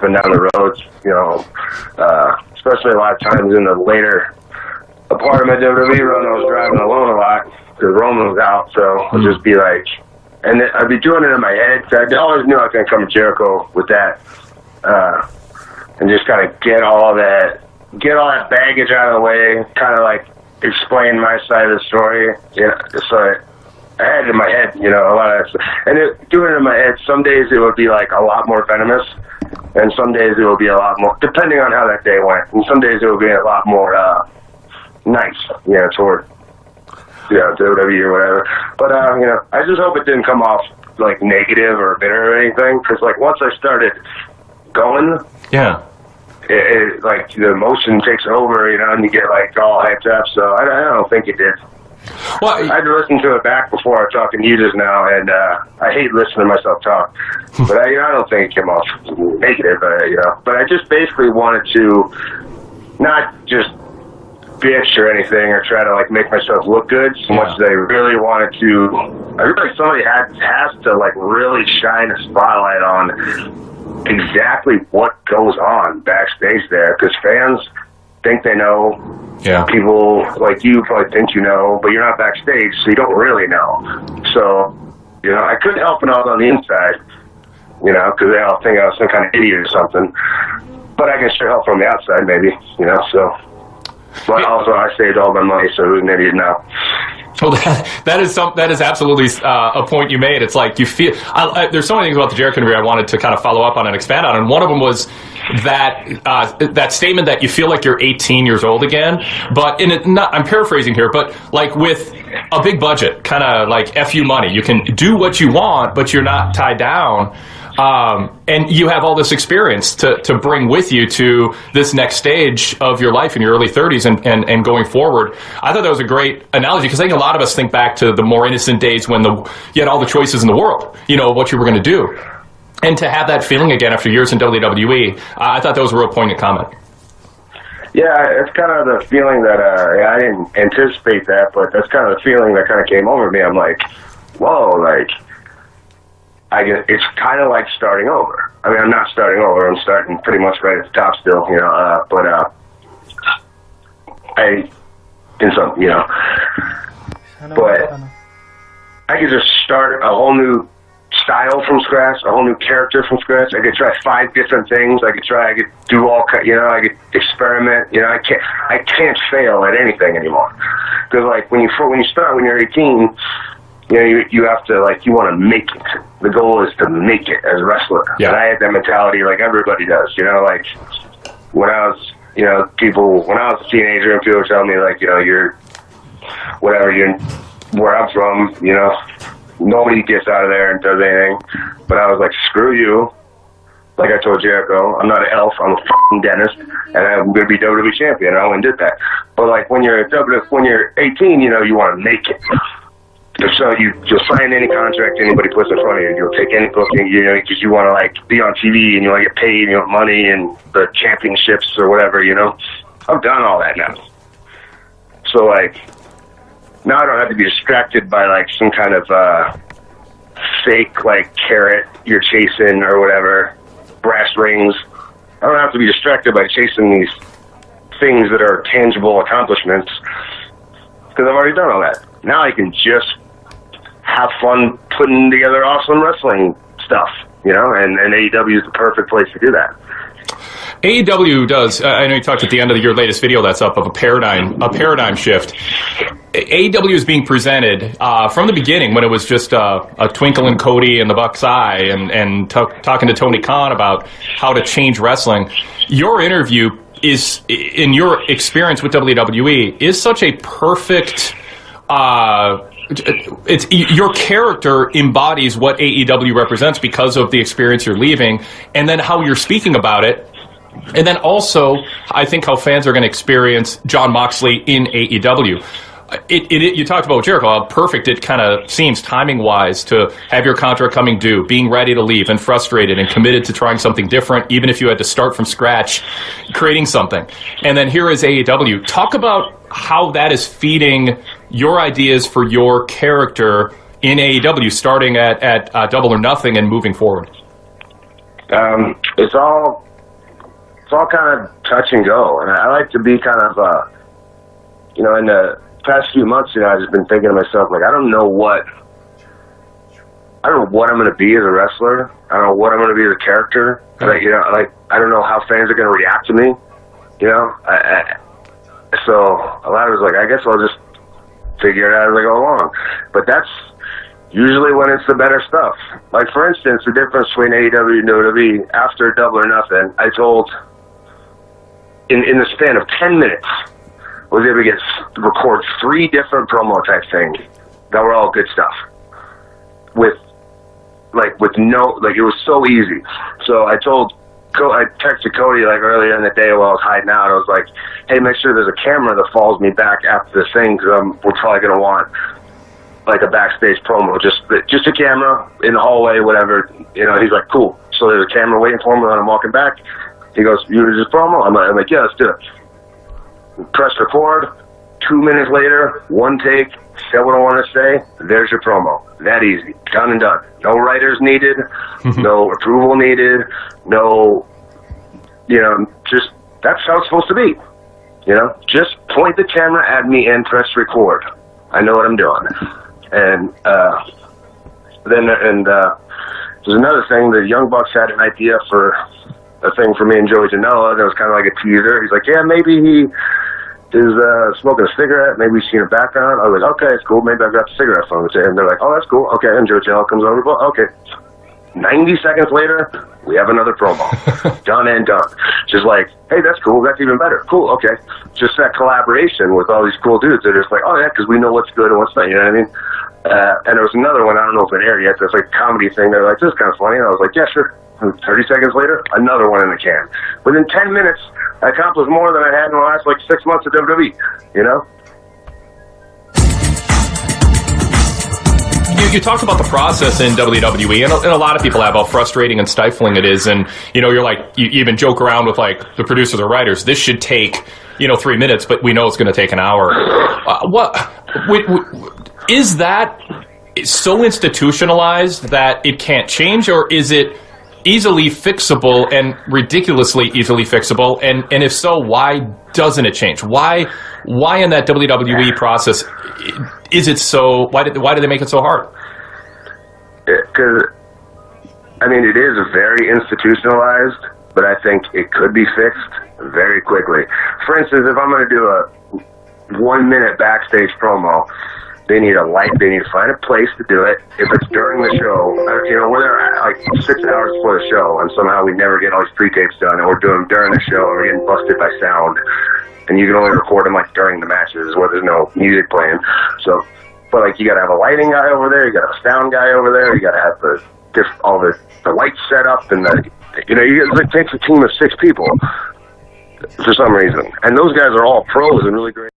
been down the roads, especially a lot of times in the later part of my WWE run, I was driving alone a lot because Roman was out, so I'd just be like, and I'd be doing it in my head. So I always knew I was going to come to Jericho with that, and just kind of get all that baggage out of the way, kind of like explain my side of the story. So I had it in my head, a lot of that stuff. And doing it in my head, some days it would be like a lot more venomous, and some days it would be a lot more, depending on how that day went. And some days it would be a lot more nice, toward WWE or whatever. But I just hope it didn't come off like negative or bitter or anything, because like once I started going, it like the emotion takes over, and you get like all hyped up. So I don't think it did. Well, I had to listen to it back before I was talking to you just now, and I hate listening to myself talk. But I don't think it came off negative, But I just basically wanted to not just bitch or anything or try to like make myself look good so much as I really wanted to. I feel like somebody has to like really shine a spotlight on exactly what goes on backstage there, because fans think they know. Yeah. People like you probably think you know, but you're not backstage, so you don't really know. So, I couldn't help it out on the inside, because they all think I was some kind of idiot or something. But I can sure help from the outside, maybe, so. But also, I saved all my money, so who's an idiot now? Well, that is absolutely a point you made. It's like you feel. There's so many things about the Jericho interview I wanted to kind of follow up on and expand on, and one of them was that statement that you feel like you're 18 years old again. But I'm paraphrasing here, but like with a big budget, kind of like FU money, you can do what you want, but you're not tied down. And you have all this experience to bring with you to this next stage of your life in your early 30s and going forward. I thought that was a great analogy, because I think a lot of us think back to the more innocent days when you had all the choices in the world, what you were going to do. And to have that feeling again after years in WWE, I thought that was a real poignant comment. Yeah, it's kind of the feeling that I didn't anticipate that, but that's kind of the feeling that kind of came over me. I'm like, whoa, like, it's kind of like starting over. I mean, I'm not starting over. I'm starting pretty much right at the top still, but but I could just start a whole new style from scratch, a whole new character from scratch. I could try 5 different things. I could do all, I could experiment. I can't fail at anything anymore. Because like when you start when you're 18. You have to, like, you want to make it. The goal is to make it as a wrestler. Yeah. And I had that mentality like everybody does, like, when I was, when I was a teenager and people were telling me, like, you're, whatever, you're, where I'm from, nobody gets out of there and does anything. But I was like, screw you. Like I told Jericho, I'm not an elf, I'm a fucking dentist, and I'm going to be WWE champion, and I went and did that. But, like, when you're 18, you want to make it. So you'll sign any contract anybody puts in front of you. You'll take any booking, because you want to like be on TV and you want to get paid, money and the championships or whatever, I've done all that now. So like, now I don't have to be distracted by like some kind of fake like carrot you're chasing or whatever, brass rings. I don't have to be distracted by chasing these things that are tangible accomplishments, because I've already done all that. Now I can just have fun putting together awesome wrestling stuff, and AEW is the perfect place to do that. AEW does, I know you talked at the end of your latest video that's up of a paradigm shift. AEW is being presented from the beginning when it was just a twinkle in Cody and the Buck's eye and talking to Tony Khan about how to change wrestling. Your interview is, in your experience with WWE, is such a perfect... it's your character embodies what AEW represents because of the experience you're leaving, and then how you're speaking about it, and then also I think how fans are going to experience Jon Moxley in AEW. You talked about Jericho, how perfect it kind of seems timing-wise to have your contract coming due, being ready to leave and frustrated and committed to trying something different, even if you had to start from scratch, creating something. And then here is AEW. Talk about how that is feeding your ideas for your character in AEW, starting at Double or Nothing and moving forward. It's all kind of touch and go, and I like to be kind of, in the past few months, I've just been thinking to myself, like, I don't know what I'm going to be as a wrestler. I don't know what I'm going to be as a character. Like, I don't know how fans are going to react to me. So a lot of it's like, I guess I'll just figure it out as I go along. But that's usually when it's the better stuff. Like, for instance, the difference between AEW and WWE, after Double or Nothing, I told, in the span of 10 minutes, was able to record 3 different promo type things that were all good stuff. With no, it was so easy. So I texted Cody, earlier in the day while I was hiding out. I was like, hey, make sure there's a camera that follows me back after this thing, because we're probably going to want, a backstage promo. Just a camera in the hallway, whatever. He's like, cool. So there's a camera waiting for me when I'm walking back. He goes, you want to just promo? I'm like, yeah, let's do it. Press record. 2 minutes later, one take, say what I want to say, there's your promo. That easy. Done and done. No writers needed, no approval needed, no, just, that's how it's supposed to be. Just point the camera at me and press record. I know what I'm doing. And there's another thing. The Young Bucks had an idea for a thing for me and Joey Janela that was kind of like a teaser. He's like, yeah, maybe he is smoking a cigarette. Maybe we've seen a background. I was like, okay, it's cool. Maybe I've got the cigarette phone. And they're like, oh, that's cool. Okay, and Joey Janela comes over. Okay. 90 seconds later, we have another promo. Done and done. Just like, hey, that's cool. That's even better. Cool, okay. Just that collaboration with all these cool dudes. They're just like, oh, yeah, because we know what's good and what's not. You know what I mean? And there was another one. I don't know if it aired yet. It's like a comedy thing. They're like, this is kind of funny. And I was like, yeah, sure. And 30 seconds later, another one in the can. Within 10 minutes, I accomplished more than I had in the last, 6 months of WWE, You talked about the process in WWE, and a lot of people have how frustrating and stifling it is. And you're like, you even joke around with the producers or writers. This should take 3 minutes, but we know it's going to take an hour. Is that so institutionalized that it can't change, or is it easily fixable and ridiculously easily fixable? And if so, why doesn't it change? Why in that WWE process is it so? Why do they make it so hard? Because it is very institutionalized, but I think it could be fixed very quickly. For instance, if I'm going to do a 1 minute backstage promo, they need a light. They need to find a place to do it. If it's during the show, we're there 6 hours before the show, and somehow we never get all these pre-tapes done, and we're doing them during the show, and we're getting busted by sound, and you can only record them during the matches where there's no music playing. So, but you got to have a lighting guy over there, you got to have a sound guy over there, you got to have all the lights set up, and it takes a team of 6 people for some reason, and those guys are all pros and really great.